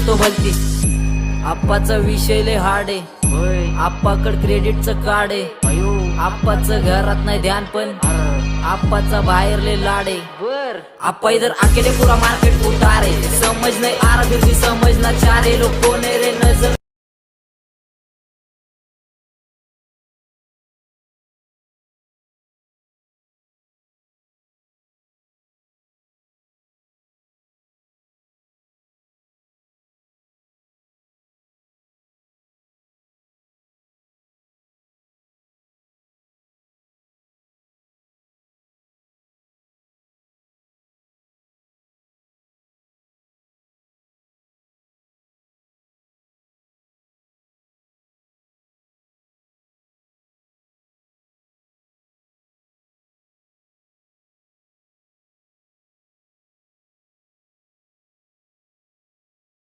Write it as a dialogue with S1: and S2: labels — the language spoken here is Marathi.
S1: करतो भलती। आप्पाचा विषय लय हार्ड आहे, आप्पाकड क्रेडिटचं कार्ड आहे, आप्पाचं घरात नाही ध्यान पण आप्पाचा बाहेर लय लाड आहे। आप्पा इधर अकेले पूरा मार्केट उतारे, समज नाही आरा समज ना चारे लोग कोने रे नजर